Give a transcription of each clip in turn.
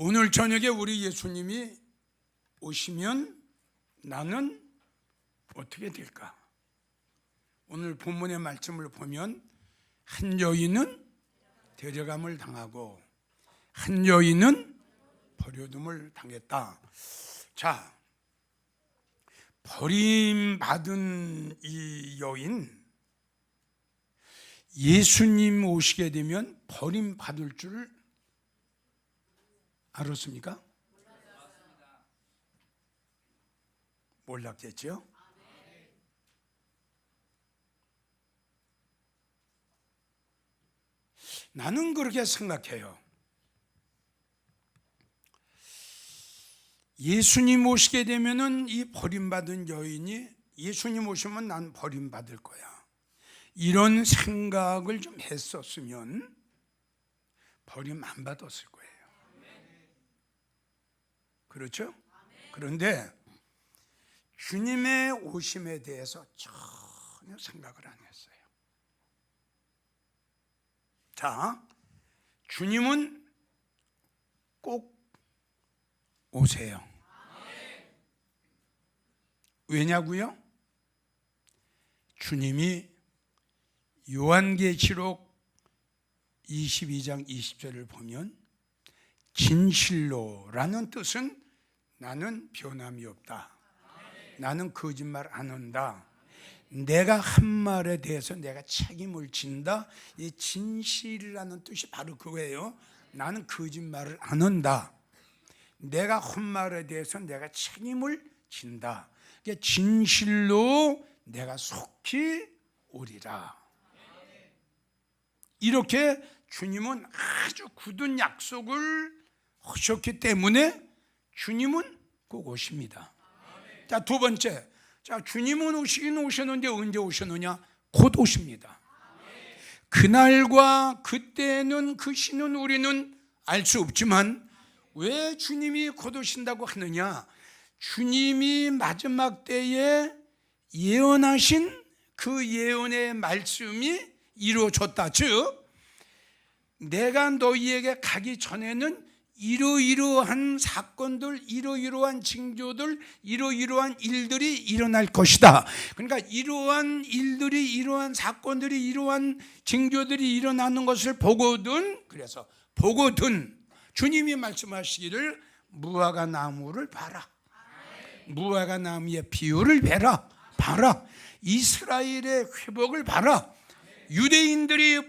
오늘 저녁에 우리 예수님이 오시면 나는 어떻게 될까? 오늘 본문의 말씀을 보면 한 여인은 데려감을 당하고 한 여인은 버려둠을 당했다. 자, 버림받은 이 여인, 예수님 오시게 되면 버림받을 줄 알았습니까? 몰랐겠죠? 나는 그렇게 생각해요. 예수님 오시게 되면은 이 버림받은 여인이 예수님 오시면 난 버림받을 거야. 이런 생각을 좀 했었으면 버림 안 받았을 거예요. 그렇죠? 그런데 주님의 오심에 대해서 전혀 생각을 안 했어요. 자, 주님은 꼭 오세요. 왜냐고요? 주님이 요한계시록 22장 20절을 보면 진실로라는 뜻은 나는 변함이 없다. 나는 거짓말 안 한다. 내가 한 말에 대해서 내가 책임을 진다. 이 진실이라는 뜻이 바로 그거예요. 나는 거짓말을 안 한다. 내가 한 말에 대해서 내가 책임을 진다. 진실로 내가 속히 오리라. 이렇게 주님은 아주 굳은 약속을 하셨기 때문에 주님은 꼭 오십니다. 자, 두 번째, 자, 주님은 오시긴 오셨는데 언제 오셨느냐? 곧 오십니다. 그날과 그때는 그 시는 우리는 알 수 없지만 왜 주님이 곧 오신다고 하느냐? 주님이 마지막 때에 예언하신 그 예언의 말씀이 이루어졌다. 즉, 내가 너희에게 가기 전에는 이러이러한 사건들, 이러이러한 징조들, 이러이러한 일들이 일어날 것이다. 그러니까 이러한 일들이, 이러한 사건들이, 이러한 징조들이 일어나는 것을 보거든, 그래서 보거든 주님이 말씀하시기를 무화과 나무를 봐라. 무화과 나무의 비유를 봐라. 이스라엘의 회복을 봐라. 유대인들이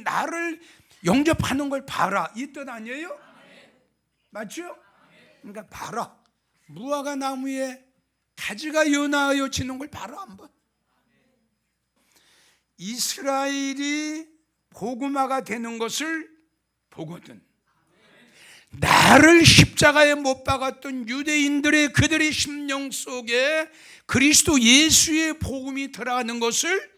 나를 영접하는 걸 봐라. 이 뜻 아니에요? 맞죠? 그러니까 봐라. 무화과 나무에 가지가 연하여 지는 걸 봐라 한번. 이스라엘이 복음화가 되는 것을 보거든. 나를 십자가에 못 박았던 유대인들의 그들의 심령 속에 그리스도 예수의 복음이 들어가는 것을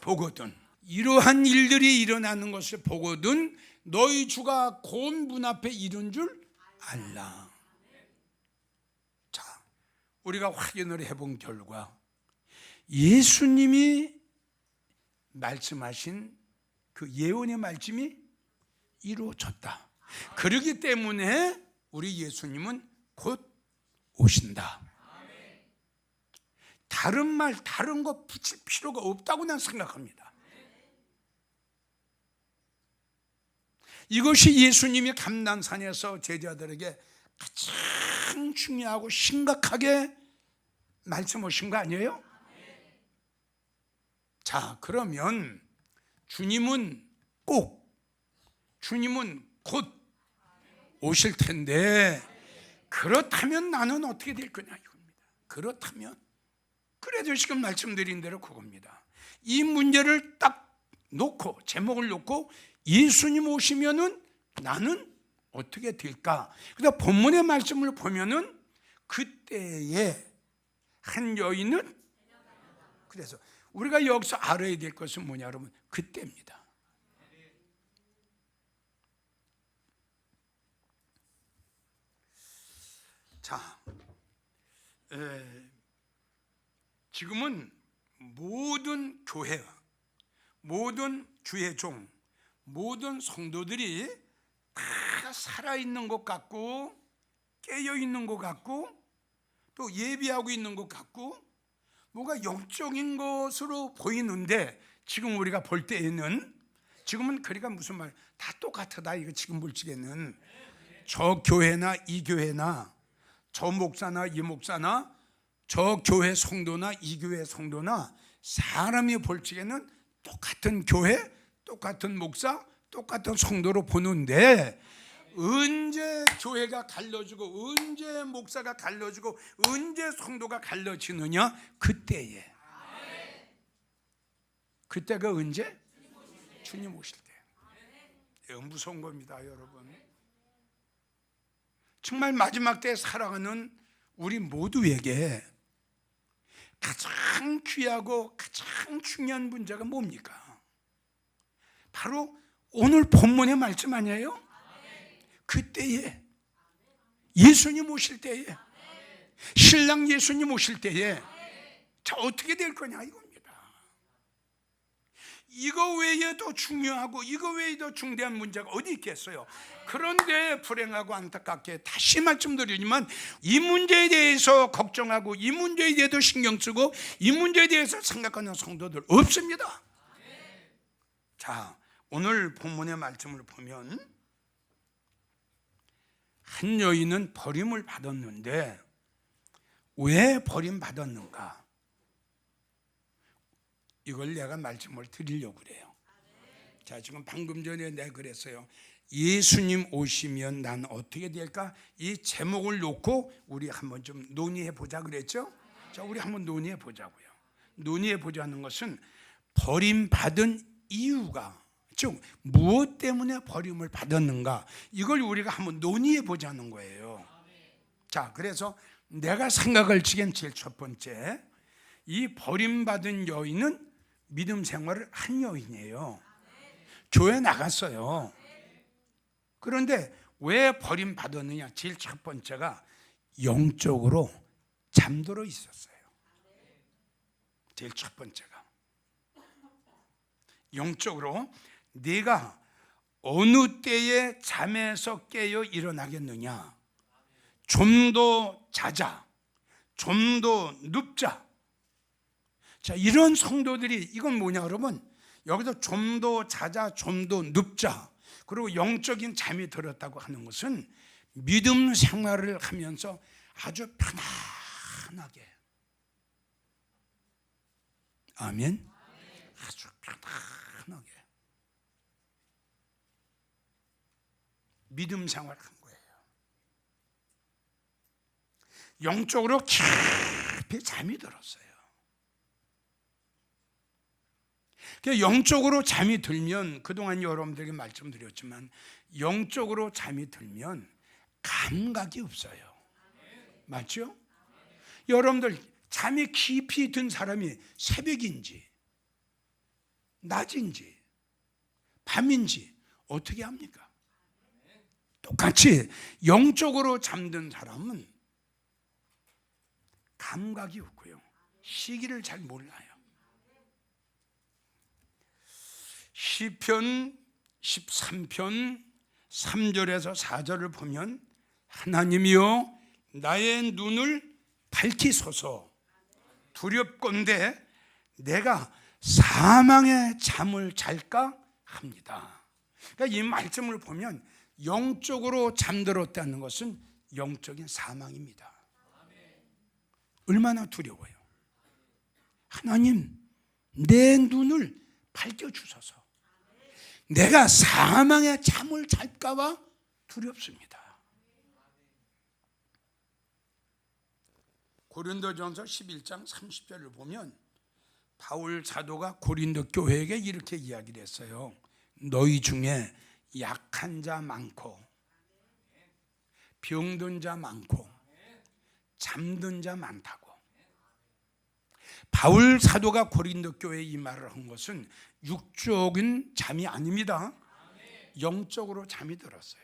보거든. 이러한 일들이 일어나는 것을 보거든 너희 주가 곧 문 앞에 이른 줄 알라. 자, 우리가 확인을 해본 결과 예수님이 말씀하신 그 예언의 말씀이 이루어졌다. 그렇기 때문에 우리 예수님은 곧 오신다. 다른 말, 다른 거 붙일 필요가 없다고 난 생각합니다. 이것이 예수님이 감난산에서 제자들에게 가장 중요하고 심각하게 말씀하신 거 아니에요? 자, 그러면 주님은 곧 오실 텐데 그렇다면 나는 어떻게 될 거냐 이겁니다. 그렇다면 그래도 지금 말씀드린 대로 그겁니다. 이 문제를 딱 놓고 제목을 놓고 예수님 오시면은 나는 어떻게 될까? 그래서 본문의 말씀을 보면은 그때에 한 여인은 그래서 우리가 여기서 알아야 될 것은 뭐냐 그러면 그때입니다. 자, 지금은 모든 교회, 모든 주의 종, 모든 성도들이 다 살아있는 것 같고 깨어있는 것 같고 또 예비하고 있는 것 같고 뭔가 영적인 것으로 보이는데 지금 우리가 볼 때에는 지금은 그러니까 무슨 말 다 똑같다. 이거 지금 볼 적에는 저 교회나 이 교회나 저 목사나 이 목사나 저 교회 성도나 이 교회 성도나 사람이 볼 적에는 똑같은 교회, 똑같은 목사, 똑같은 성도로 보는데 언제 교회가 갈라지고 언제 목사가 갈라지고 언제 성도가 갈라지느냐? 그때가 언제? 주님 오실 때. 무서운 겁니다, 여러분. 정말 마지막 때 살아가는 우리 모두에게 가장 귀하고 가장 중요한 문제가 뭡니까? 바로 오늘 본문의 말씀 아니에요? 그때에 예수님 오실 때에 신랑 예수님 오실 때에 자 어떻게 될 거냐 이겁니다. 이거 외에 더 중요하고 이거 외에 더 중대한 문제가 어디 있겠어요? 그런데 불행하고 안타깝게 다시 말씀드리지만 이 문제에 대해서 걱정하고 이 문제에 대해서 신경 쓰고 이 문제에 대해서 생각하는 성도들 없습니다. 자, 오늘 본문의 말씀을 보면 한 여인은 버림을 받았는데 왜 버림받았는가? 이걸 내가 말씀을 드리려고 그래요. 자, 지금 방금 전에 내가 그랬어요. 예수님 오시면 난 어떻게 될까? 이 제목을 놓고 우리 한번 좀 논의해 보자 그랬죠? 자, 우리 한번 논의해 보자고요. 논의해 보자는 것은 버림받은 이유가, 즉 무엇 때문에 버림을 받았는가, 이걸 우리가 한번 논의해 보자는 거예요. 자, 그래서 내가 생각할 적엔 제일 첫 번째, 이 버림받은 여인은 믿음 생활을 한 여인이에요. 교회 나갔어요. 그런데 왜 버림받았느냐? 제일 첫 번째가 영적으로 잠들어 있었어요. 제일 첫 번째가 영적으로 네가 어느 때에 잠에서 깨어 일어나겠느냐? 좀 더 자자, 좀 더 눕자. 자, 이런 성도들이, 이건 뭐냐 여러분? 여기서 좀 더 자자, 좀 더 눕자, 그리고 영적인 잠이 들었다고 하는 것은 믿음 생활을 하면서 아주 편안하게, 아멘, 아주 편안하게 믿음 생활을 한 거예요. 영적으로 깊이 잠이 들었어요. 영적으로 잠이 들면, 그동안 여러분들에게 말씀드렸지만 영적으로 잠이 들면 감각이 없어요. 맞죠? 여러분들 잠이 깊이 든 사람이 새벽인지 낮인지 밤인지 어떻게 합니까? 똑같이 영적으로 잠든 사람은 감각이 없고요, 시기를 잘 몰라요. 시편 13편 3절에서 4절을 보면 하나님이여 나의 눈을 밝히소서, 두렵건대 내가 사망의 잠을 잘까 합니다. 그러니까 이 말씀을 보면 영적으로 잠들었다는 것은 영적인 사망입니다. 얼마나 두려워요. 하나님 내 눈을 밝혀주소서. 내가 사망의 잠을 잘까 봐 두렵습니다. 고린도전서 11장 30절을 보면 바울 사도가 고린도 교회에게 이렇게 이야기를 했어요. 너희 중에 약한 자 많고 병든 자 많고 잠든 자 많다고. 바울 사도가 고린도 교회에 이 말을 한 것은 육적인 잠이 아닙니다. 영적으로 잠이 들었어요.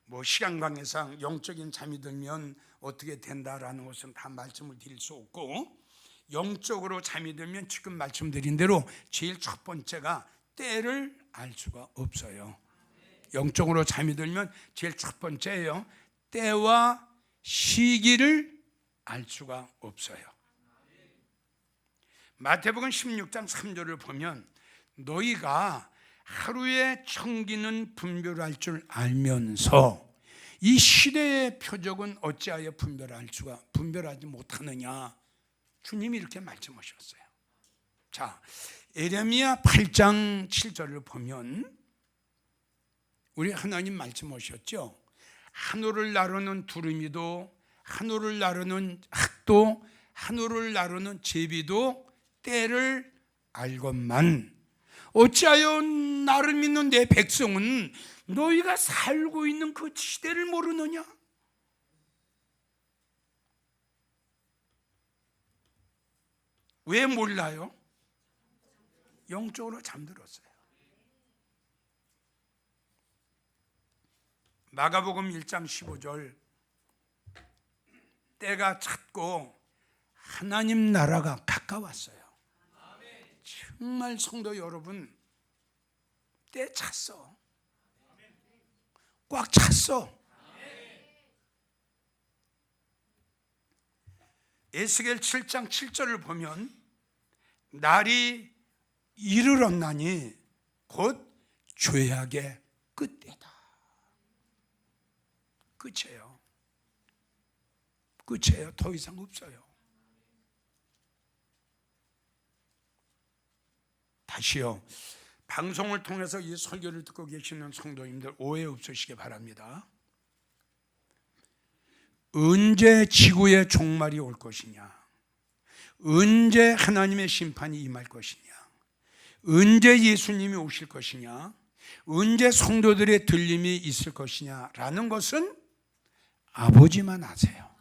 뭐 시간 관계상 영적인 잠이 들면 어떻게 된다라는 것은 다 말씀을 드릴 수 없고, 영적으로 잠이 들면 지금 말씀드린 대로 제일 첫 번째가 때를 알 수가 없어요. 영적으로 잠이 들면 제일 첫 번째예요. 때와 시기를 알 수가 없어요. 마태복음 16장 3절을 보면 너희가 하루에 청기는 분별할 줄 알면서 이 시대의 표적은 어찌하여 분별하지 못하느냐. 주님이 이렇게 말씀하셨어요. 자, 예레미야 8장 7절을 보면 우리 하나님 말씀하셨죠. 하늘을 나르는 두루미도 하늘을 나르는 흙도 하늘을 나르는 제비도 때를 알건만 어찌하여 나를 믿는 내 백성은 너희가 살고 있는 그 시대를 모르느냐? 왜 몰라요? 영적으로 잠들었어요. 마가복음 1장 15절 때가 찼고 하나님 나라가 가까웠어요. 정말 성도 여러분, 때 찼어. 꽉 찼어. 에스겔 7장 7절을 보면 날이 이르렀나니 곧 죄악의 끝이다. 끝이에요. 끝이에요. 더 이상 없어요. 다시요. 방송을 통해서 이 설교를 듣고 계시는 성도님들 오해 없으시기 바랍니다. 언제 지구의 종말이 올 것이냐? 언제 하나님의 심판이 임할 것이냐? 언제 예수님이 오실 것이냐? 언제 성도들의 들림이 있을 것이냐라는 것은 아버지만 아세요.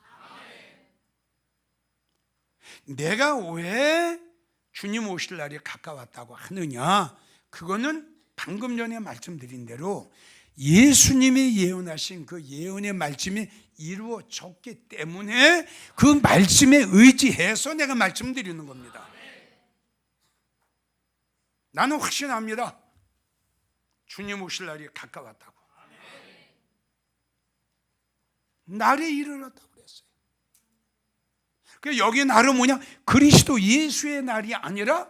내가 왜 주님 오실 날이 가까웠다고 하느냐? 그거는 방금 전에 말씀드린 대로 예수님이 예언하신 그 예언의 말씀이 이루어졌기 때문에 그 말씀에 의지해서 내가 말씀드리는 겁니다. 나는 확신합니다. 주님 오실 날이 가까웠다고. 날이 이르렀다고 그랬어요. 그 여기 날은 뭐냐? 그리스도 예수의 날이 아니라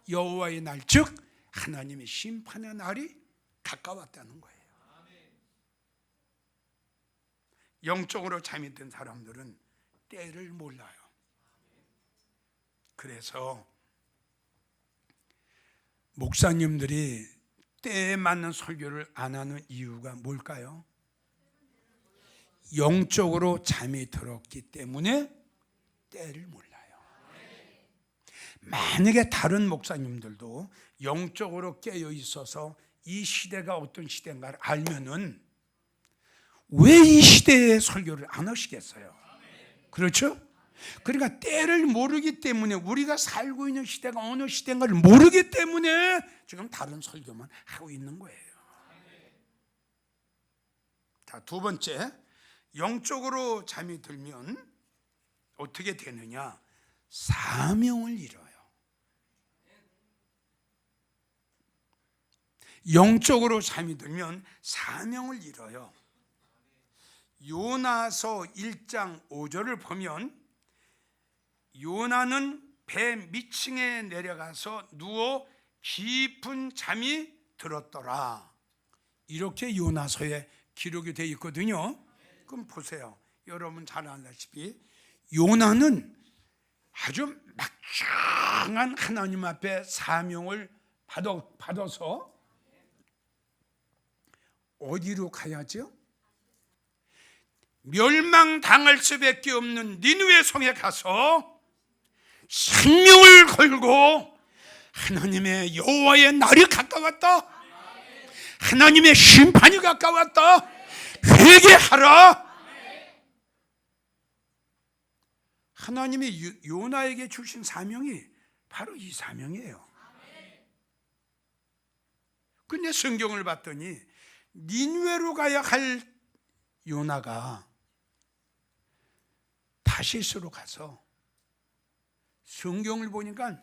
여호와의 날, 즉 하나님의 심판의 날이 가까웠다는 거예요. 영적으로 잠이 든 사람들은 때를 몰라요. 그래서 목사님들이 때에 맞는 설교를 안 하는 이유가 뭘까요? 영적으로 잠이 들었기 때문에 때를 몰라요. 만약에 다른 목사님들도 영적으로 깨어 있어서 이 시대가 어떤 시대인가를 알면은 왜 이 시대의 설교를 안 하시겠어요? 그렇죠? 그러니까 때를 모르기 때문에, 우리가 살고 있는 시대가 어느 시대인가를 모르기 때문에 지금 다른 설교만 하고 있는 거예요. 자, 두 번째, 영적으로 잠이 들면 어떻게 되느냐? 사명을 잃어요. 영적으로 잠이 들면 사명을 잃어요. 요나서 1장 5절을 보면 요나는 배 밑층에 내려가서 누워 깊은 잠이 들었더라. 이렇게 요나서에 기록이 되어 있거든요. 그럼 보세요. 여러분 잘 알다시피 요나는 아주 막중한 하나님 앞에 사명을 받아서 어디로 가야죠? 멸망당할 수밖에 없는 니느웨 성에 가서 생명을 걸고 하나님의 여호와의 날이 가까웠다, 하나님의 심판이 가까웠다, 회개하라. 하나님이 요나에게 주신 사명이 바로 이 사명이에요. 근데 성경을 봤더니 니느웨로 가야 할 요나가 타시스로 가서 성경을 보니까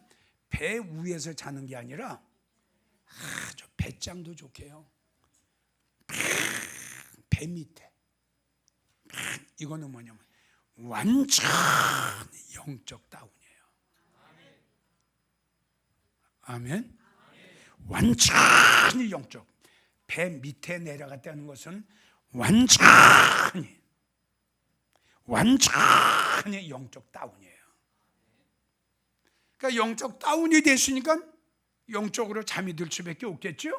배 위에서 자는 게 아니라 아주 배짱도 좋게요. 배 밑에. 이거는 뭐냐면 완전 영적 다운이에요. 아멘. 완전히 영적. 배 밑에 내려갔다는 것은 완전히 영적 다운이에요. 그러니까 영적 다운이 됐으니까 영적으로 잠이 들 수밖에 없겠죠?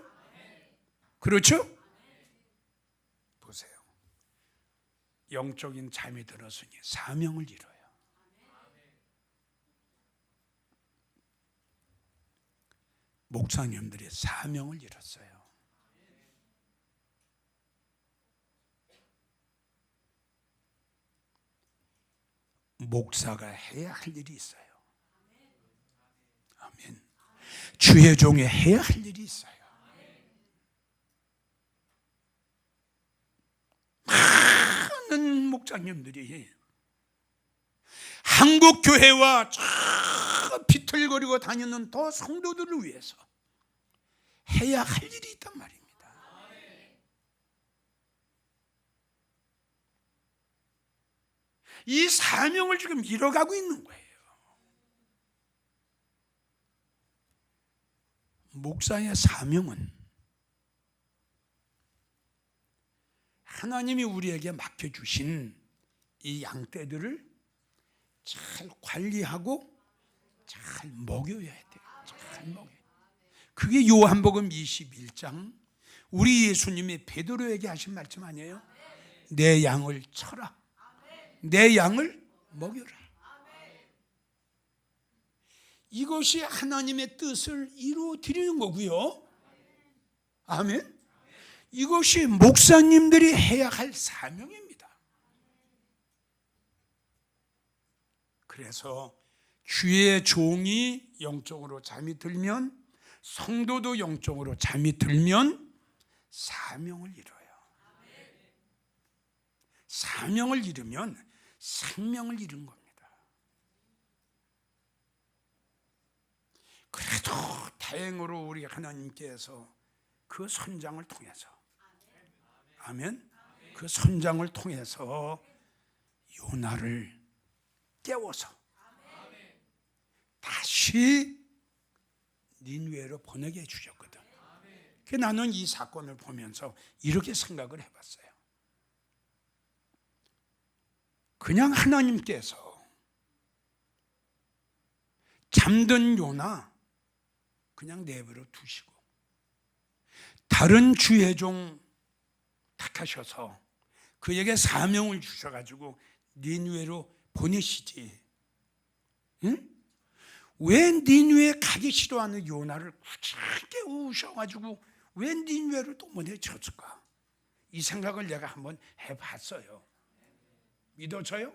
그렇죠? 보세요. 영적인 잠이 들었으니 사명을 이뤄요. 목사님들이 사명을 이뤘어요. 목사가 해야 할 일이 있어요. 아멘. 주의 종이 해야 할 일이 있어요. 많은 목사님들이 한국 교회와 저 비틀거리고 다니는 더 성도들을 위해서 해야 할 일이 있단 말입니다. 이 사명을 지금 이뤄가고 있는 거예요. 목사의 사명은 하나님이 우리에게 맡겨주신 이 양떼들을 잘 관리하고 잘 먹여야 돼요. 잘 먹여야 돼요. 그게 요한복음 21장 우리 예수님이 베드로에게 하신 말씀 아니에요? 내 양을 쳐라. 내 양을 먹여라. 이것이 하나님의 뜻을 이루어 드리는 거고요. 아멘. 이것이 목사님들이 해야 할 사명입니다. 그래서 주의 종이 영적으로 잠이 들면, 성도도 영적으로 잠이 들면 사명을 이뤄요. 사명을 이루면 생명을 이룬 겁니다. 그래도 다행으로 우리 하나님께서 그 선장을 통해서, 아멘, 그 선장을 통해서 요나를 깨워서 다시 닌웨로 보내게 해주셨거든. 그래서 나는 이 사건을 보면서 이렇게 생각을 해봤어요. 그냥 하나님께서 잠든 요나 그냥 내버려 두시고 다른 주의 종 택하셔서 그에게 사명을 주셔가지고 니느웨로 보내시지. 응? 왜 니느웨 가기 싫어하는 요나를 굳이 깨우셔가지고 왜 니느웨를 또 보내줬을까? 이 생각을 내가 한번 해봤어요. 믿어져요?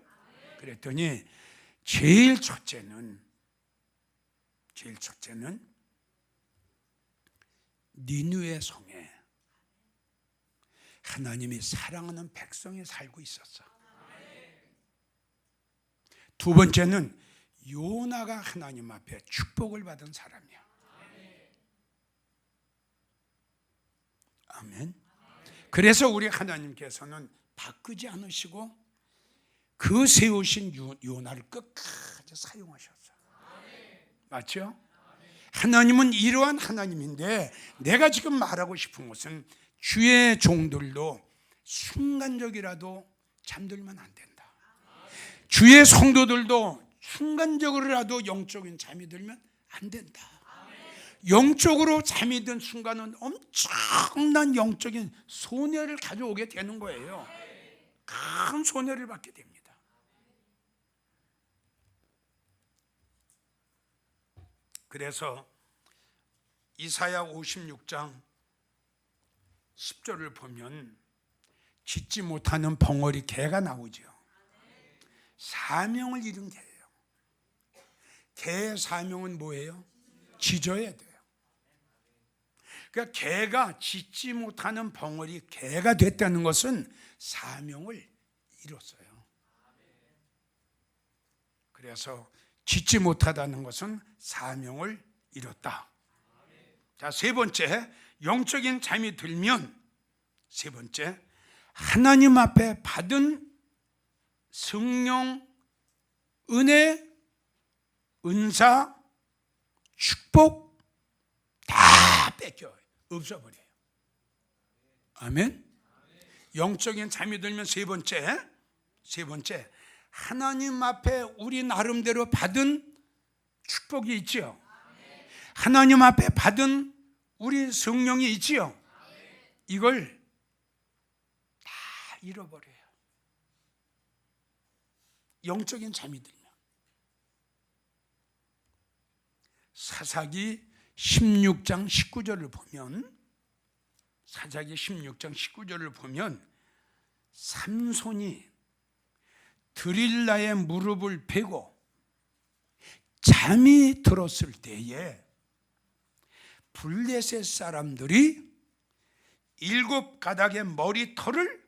그랬더니 제일 첫째는 니느웨 성에 하나님이 사랑하는 백성이 살고 있었어. 두 번째는 요나가 하나님 앞에 축복을 받은 사람이야. 아멘. 그래서 우리 하나님께서는 바꾸지 않으시고 그 세우신 요나를 끝까지 사용하셨어요. 맞죠? 하나님은 이러한 하나님인데, 내가 지금 말하고 싶은 것은 주의 종들도 순간적이라도 잠들면 안 된다. 주의 성도들도 순간적으로라도 영적인 잠이 들면 안 된다. 영적으로 잠이 든 순간은 엄청난 영적인 손해를 가져오게 되는 거예요. 큰 손해를 받게 됩니다. 그래서 이사야 56장 10절을 보면 짖지 못하는 벙어리 개가 나오죠. 사명을 이룬 개예요. 개의 사명은 뭐예요? 짖어야 돼요. 그러니까 개가 짖지 못하는 벙어리 개가 됐다는 것은 사명을 이뤘어요. 그래서 짖지 못하다는 것은 사명을 이뤘다. 자, 세 번째, 영적인 잠이 들면 세 번째, 하나님 앞에 받은 성령, 은혜, 은사, 축복 다 뺏겨요. 없어버려요. 아멘. 영적인 잠이 들면 세 번째, 하나님 앞에 우리 나름대로 받은 축복이 있지요. 하나님 앞에 받은 우리 성령이 있지요. 이걸 다 잃어버려요. 영적인 잠이 들면. 사사기 16장 19절을 보면, 사사기 16장 19절을 보면 삼손이 드릴라의 무릎을 베고 잠이 들었을 때에 블레셋 사람들이 7 가닥의 머리털을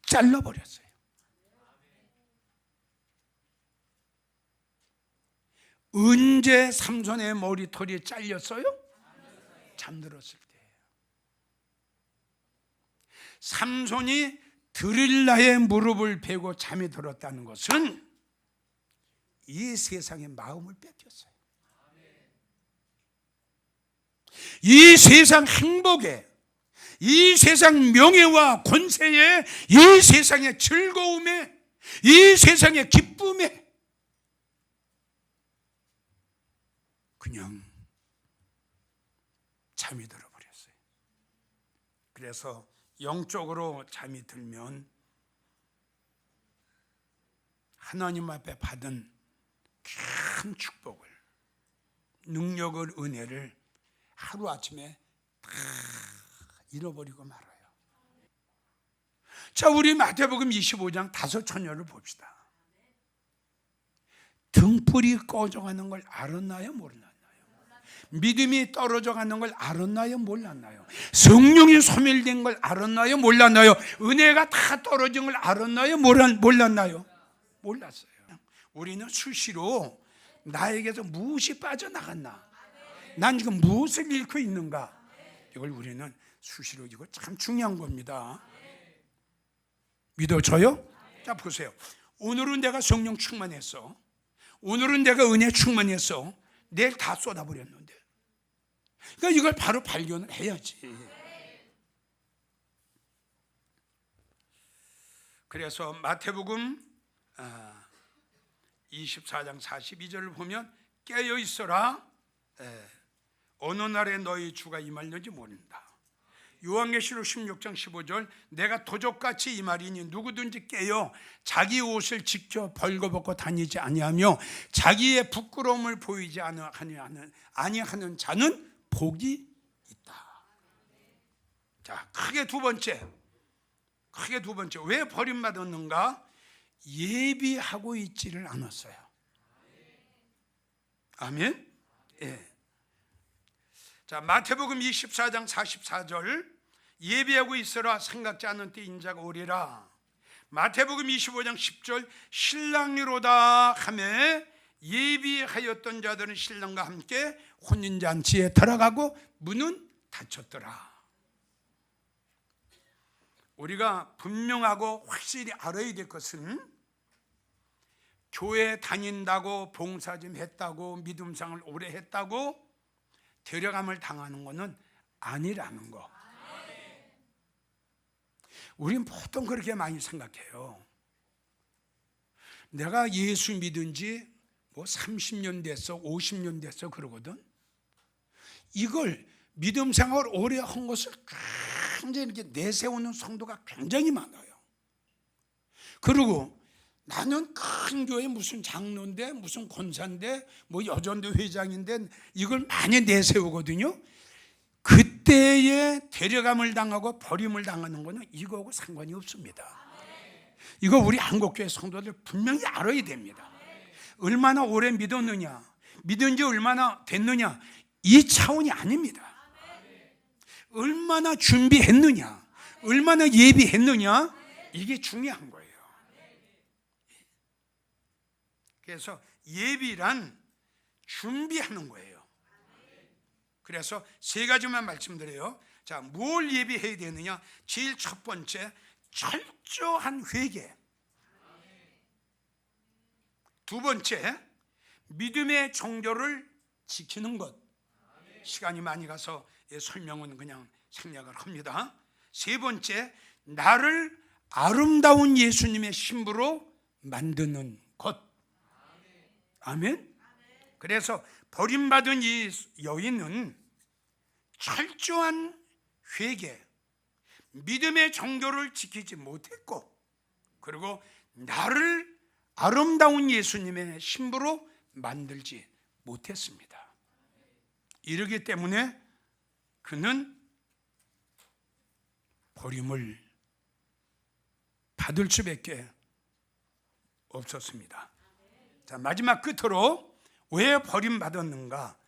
잘라버렸어요. 언제 삼손의 머리털이 잘렸어요? 잠들었을 때. 삼손이 드릴라의 무릎을 베고 잠이 들었다는 것은 이 세상의 마음을 뺏겼어요. 이 세상 행복에, 이 세상 명예와 권세에, 이 세상의 즐거움에, 이 세상의 기쁨에 그냥 잠이 들어버렸어요. 그래서 영적으로 잠이 들면 하나님 앞에 받은 큰 축복을, 능력을, 은혜를 하루아침에 다 잃어버리고 말아요. 자, 우리 마태복음 25장 5 처녀를 봅시다. 등불이 꺼져가는 걸 알았나요? 몰랐나요? 믿음이 떨어져가는 걸 알았나요? 몰랐나요? 성령이 소멸된 걸 알았나요? 몰랐나요? 은혜가 다 떨어진 걸 알았나요? 몰랐나요? 몰랐어요. 우리는 수시로 나에게서 무엇이 빠져나갔나? 난 지금 무엇을 잃고 있는가? 이걸 우리는 수시로, 이거 참 중요한 겁니다. 믿어져요? 자, 보세요. 오늘은 내가 성령 충만했어. 오늘은 내가 은혜 충만했어. 내일 다 쏟아버렸는데. 그러니까 이걸 바로 발견을 해야지. 그래서 마태복음 24장 42절을 보면 깨어 있어라. 어느 날에 너희 주가 임할는지 모른다. 요한계시록 16장 15절, 내가 도적같이 임하리니 누구든지 깨어 자기 옷을 지켜 벌거벗고 다니지 아니하며 자기의 부끄러움을 보이지 아니하는 자는 복이 있다. 자, 크게 두 번째, 왜 버림받았는가? 예비하고 있지를 않았어요. 아멘. 예. 자, 마태복음 24장 44절, 예비하고 있어라. 생각지 않은 때 인자가 오리라. 마태복음 25장 10절, 신랑이로다 하매 예비하였던 자들은 신랑과 함께 혼인잔치에 들어가고 문은 닫혔더라. 우리가 분명하고 확실히 알아야 될 것은, 교회 다닌다고, 봉사 좀 했다고, 믿음생활 오래 했다고 데려감을 당하는 것은 아니라는 거. 우리는 보통 그렇게 많이 생각해요. 내가 예수 믿은 지 30년 됐어, 50년 됐어 그러거든. 이걸 믿음 생활을 오래 한 것을 굉장히 이렇게 내세우는 성도가 굉장히 많아요. 그리고 나는 큰 교회 무슨 장로인데, 무슨 권사인데, 여전도 회장인데, 이걸 많이 내세우거든요. 그때에 데려감을 당하고 버림을 당하는 것은 이거하고 상관이 없습니다. 이거 우리 한국교회 성도들 분명히 알아야 됩니다. 얼마나 오래 믿었느냐, 믿은 지 얼마나 됐느냐, 이 차원이 아닙니다. 얼마나 준비했느냐, 얼마나 예비했느냐, 이게 중요한 거예요. 그래서 예비란 준비하는 거예요. 그래서 세 가지만 말씀드려요. 자, 뭘 예비해야 되느냐? 제일 첫 번째, 철저한 회개. 두 번째, 믿음의 정조를 지키는 것. 시간이 많이 가서 설명은 그냥 생략을 합니다. 세 번째, 나를 아름다운 예수님의 신부로 만드는 것. 아멘. 그래서 버림받은 이 여인은 철저한 회개, 믿음의 정조를 지키지 못했고, 그리고 나를 아름다운 예수님의 신부로 만들지 못했습니다. 이러기 때문에 그는 버림을 받을 수밖에 없었습니다. 자, 마지막 끝으로 왜 버림받았는가?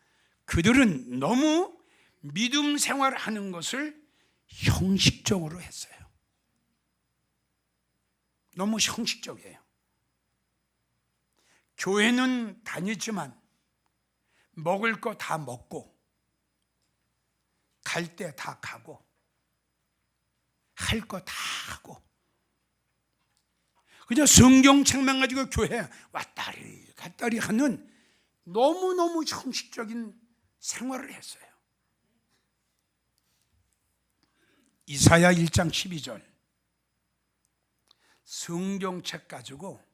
그들은 너무 믿음 생활하는 것을 형식적으로 했어요. 너무 형식적이에요. 교회는 다니지만 먹을 거 다 먹고, 갈 때 다 가고, 할 거 다 하고, 그냥 성경책만 가지고 교회 왔다리 갔다리 하는 너무너무 형식적인 생활을 했어요. 이사야 1장 12절, 성경책 가지고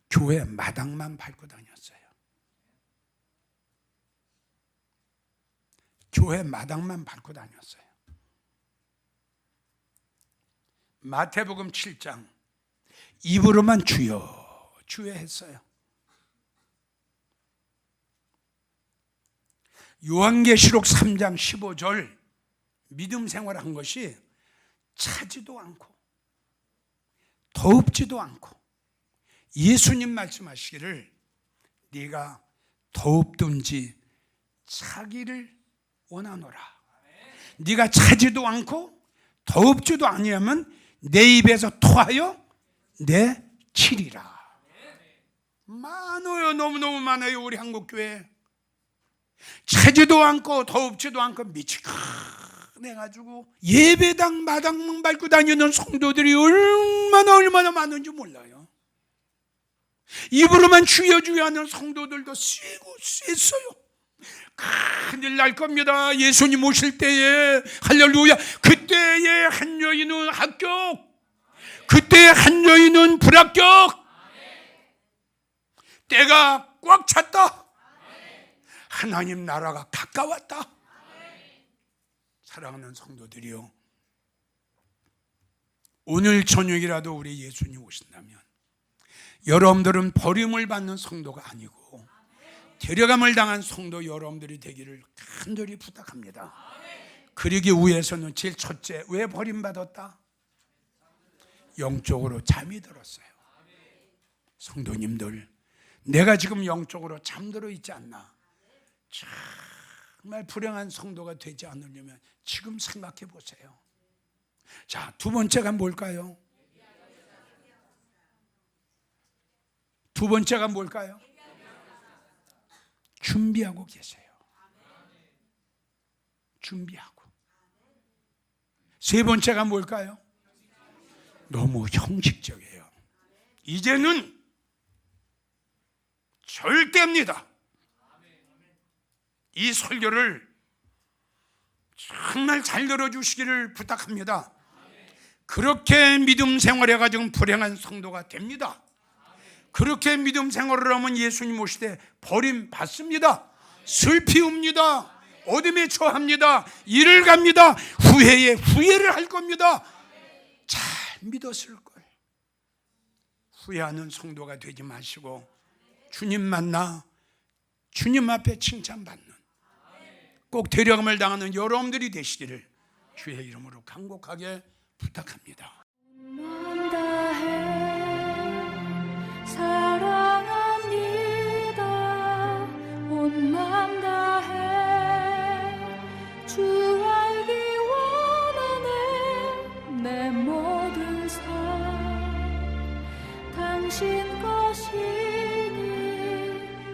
교회 마당만 밟고 다녔어요. 교회 마당만 밟고 다녔어요. 마태복음 7장, 입으로만 주여 주여 했어요. 요한계시록 3장 15절, 믿음 생활한 것이 차지도 않고 더웁지도 않고, 예수님 말씀하시기를 네가 더웁든지 차기를 원하노라. 네가 차지도 않고 더웁지도 아니하면 내 입에서 토하여 내 치리라. 많아요. 너무너무 많아요. 우리 한국교회 차지도 않고 더웁지도 않고 미치고 해가지고 예배당 마당만 밟고 다니는 성도들이 얼마나 많은지 몰라요. 입으로만 주여 주여 하는 성도들도 쎄어요. 큰일 날 겁니다. 예수님 오실 때에. 할렐루야. 그때의 한 여인은 합격, 그때의 한 여인은 불합격. 때가 꽉 찼다. 하나님 나라가 가까웠다. 사랑하는 성도들이요, 오늘 저녁이라도 우리 예수님 오신다면 여러분들은 버림을 받는 성도가 아니고 데려감을 당한 성도 여러분들이 되기를 간절히 부탁합니다. 그러기 위해서는 제일 첫째, 왜 버림받았다? 영적으로 잠이 들었어요. 성도님들, 내가 지금 영적으로 잠들어 있지 않나? 정말 불행한 성도가 되지 않으려면 지금 생각해 보세요. 자, 두 번째가 뭘까요? 두 번째가 뭘까요? 준비하고 계세요. 준비하고. 세 번째가 뭘까요? 너무 형식적이에요. 이제는 절대입니다. 이 설교를 정말 잘 들어주시기를 부탁합니다. 그렇게 믿음 생활해가지고 불행한 성도가 됩니다. 그렇게 믿음 생활을 하면 예수님 오실 때 버림받습니다. 슬피 웁니다. 어둠에 처합니다. 일을 갑니다. 후회를 할 겁니다. 잘 믿었을 걸. 후회하는 성도가 되지 마시고 주님 만나 주님 앞에 칭찬받는, 꼭 데려감을 당하는 여러분들이 되시기를 주의 이름으로 간곡하게 부탁합니다. 사랑합니다. 온 마음 다해 주 알기 원하네. 내 모든 삶 당신 것이니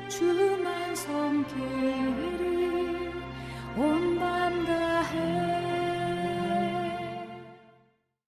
주만 섬기리.